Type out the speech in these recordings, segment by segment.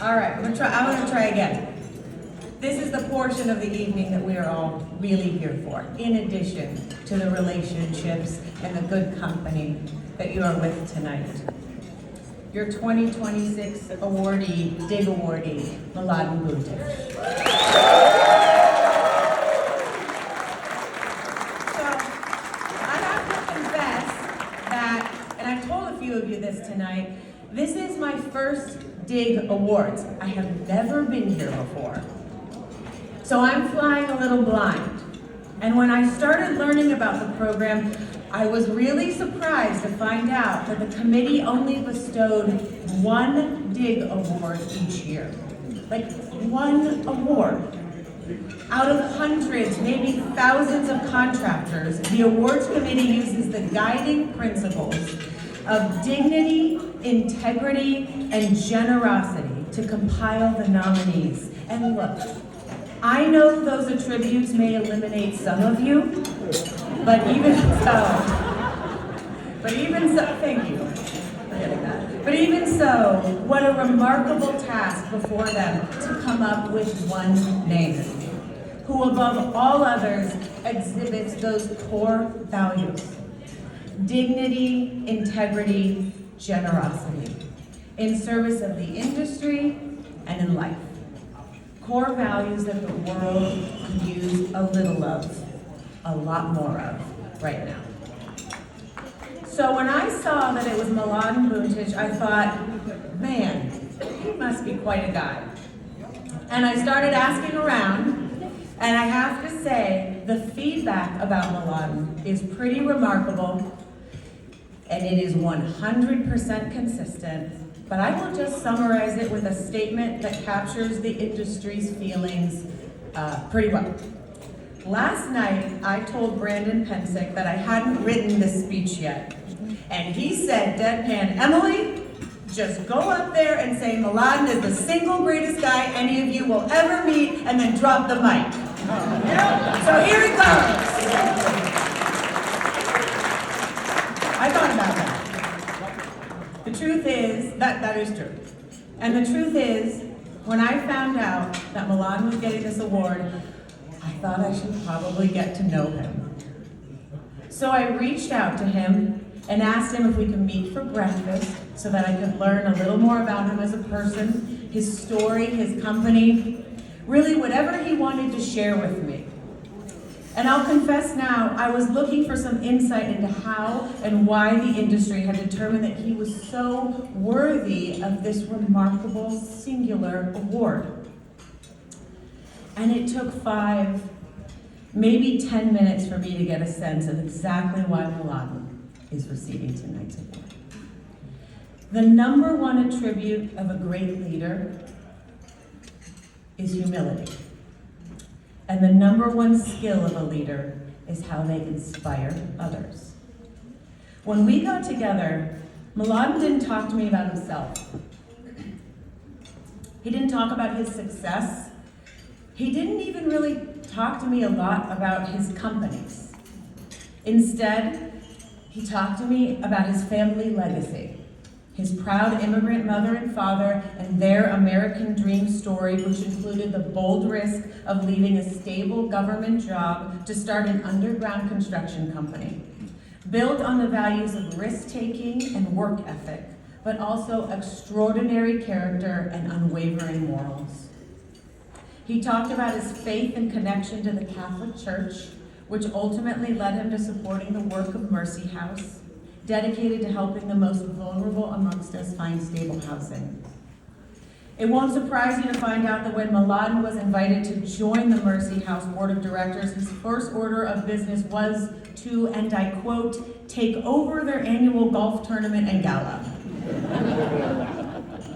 All right, I'm gonna try again. This is the portion of the evening that we are all really here for, in addition to the relationships and the good company that you are with tonight. Your 2026 awardee, DIG awardee, Mladen Buntich. So, I have to confess that, and I've told a few of you this tonight, this is my first DIG Awards. I have never been here before. So I'm flying a little blind. And when I started learning about the program, I was really surprised to find out that the committee only bestowed one DIG award each year. Like one award. Out of hundreds, maybe thousands of contractors, the awards committee uses the guiding principles of dignity, integrity, and generosity to compile the nominees. And look, I know those attributes may eliminate some of you, but even so, thank you for getting that. But even so, what a remarkable task before them to come up with one name, who above all others exhibits those core values: dignity, integrity, generosity, in service of the industry and in life. Core values that the world could use a little of, a lot more of, right now. So when I saw that it was Mladen Buntich, I thought, man, he must be quite a guy. And I started asking around, and I have to say, the feedback about Mladen is pretty remarkable, and it is 100% consistent. But I will just summarize it with a statement that captures the industry's feelings pretty well. Last night, I told Brandon Pensick that I hadn't written this speech yet. And he said, deadpan, Emily, just go up there and say Mladen is the single greatest guy any of you will ever meet, and then drop the mic. So here it goes. I thought about that. The truth is, that is true. And the truth is, when I found out that Mladen was getting this award, I thought I should probably get to know him. So I reached out to him and asked him if we could meet for breakfast so that I could learn a little more about him as a person, his story, his company, really whatever he wanted to share with me. And I'll confess now, I was looking for some insight into how and why the industry had determined that he was so worthy of this remarkable singular award. And it took 5, maybe 10 minutes for me to get a sense of exactly why Mladen is receiving tonight's award. The number one attribute of a great leader is humility. And the number one skill of a leader is how they inspire others. When we got together, Mladen didn't talk to me about himself. He didn't talk about his success. He didn't even really talk to me a lot about his companies. Instead, he talked to me about his family legacy, his proud immigrant mother and father, and their American dream story, which included the bold risk of leaving a stable government job to start an underground construction company, built on the values of risk-taking and work ethic, but also extraordinary character and unwavering morals. He talked about his faith and connection to the Catholic Church, which ultimately led him to supporting the work of Mercy House, dedicated to helping the most vulnerable amongst us find stable housing. It won't surprise you to find out that when Mladen was invited to join the Mercy House Board of Directors, his first order of business was to, and I quote, take over their annual golf tournament and gala.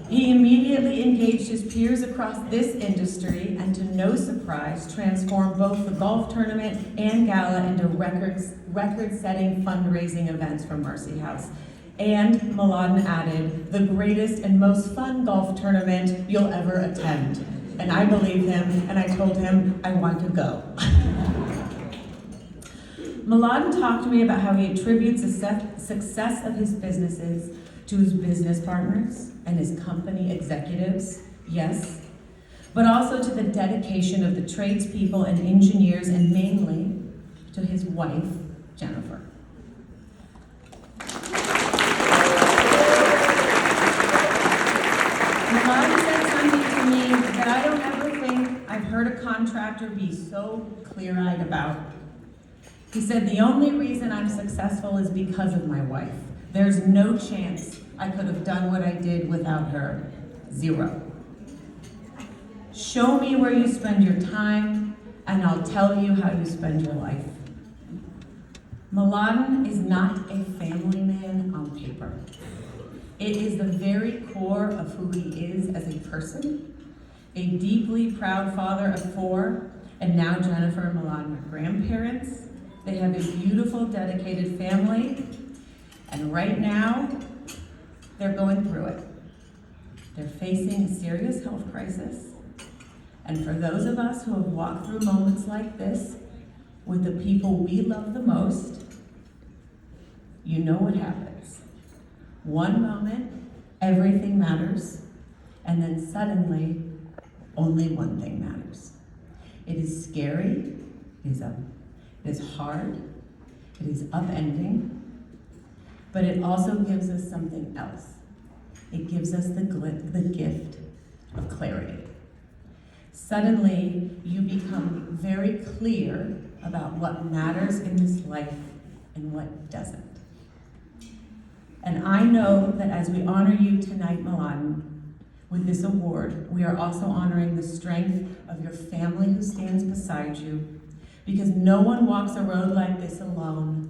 He immediately engaged his peers across this industry and, to no surprise, transformed both the golf tournament and gala into record-setting fundraising events for Mercy House. And Mladen added, the greatest and most fun golf tournament you'll ever attend. And I believed him, and I told him I want to go. Mladen talked to me about how he attributes the success of his businesses to his business partners and his company executives, yes, but also to the dedication of the tradespeople and engineers, and mainly to his wife, Jennifer. Mladen said something to me that I don't ever think I've heard a contractor be so clear-eyed about. He said, the only reason I'm successful is because of my wife. There's no chance I could have done what I did without her. Zero. Show me where you spend your time, and I'll tell you how you spend your life. Mladen is not a family man on paper. It is the very core of who he is as a person, a deeply proud father of 4, and now Jennifer and Mladen are grandparents. They have a beautiful, dedicated family, and right now, they're going through it. They're facing a serious health crisis, and for those of us who have walked through moments like this with the people we love the most, you know what happens. One moment, everything matters, and then suddenly, only one thing matters. It is scary, it is hard, it is upending, but it also gives us something else. It gives us the gift of clarity. Suddenly, you become very clear about what matters in this life and what doesn't. And I know that as we honor you tonight, Mladen, with this award, we are also honoring the strength of your family who stands beside you, because no one walks a road like this alone.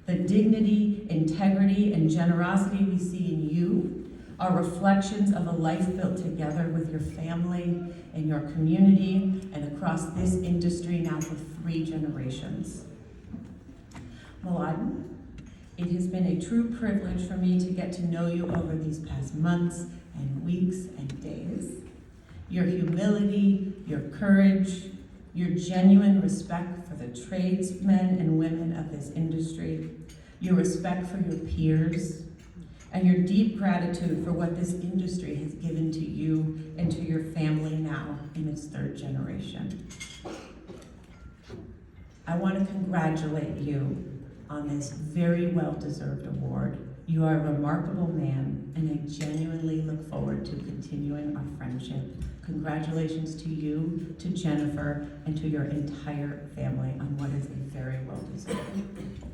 The dignity, integrity, and generosity we see in you are reflections of a life built together with your family and your community and across this industry now for 3 generations. Mladen, it has been a true privilege for me to get to know you over these past months and weeks and days. Your humility, your courage, your genuine respect for the tradesmen and women of this industry, your respect for your peers, and your deep gratitude for what this industry has given to you and to your family now in its 3rd generation. I want to congratulate you on this very well-deserved award. You are a remarkable man, and I genuinely look forward to continuing our friendship. Congratulations to you, to Jennifer, and to your entire family on what is a very well-deserved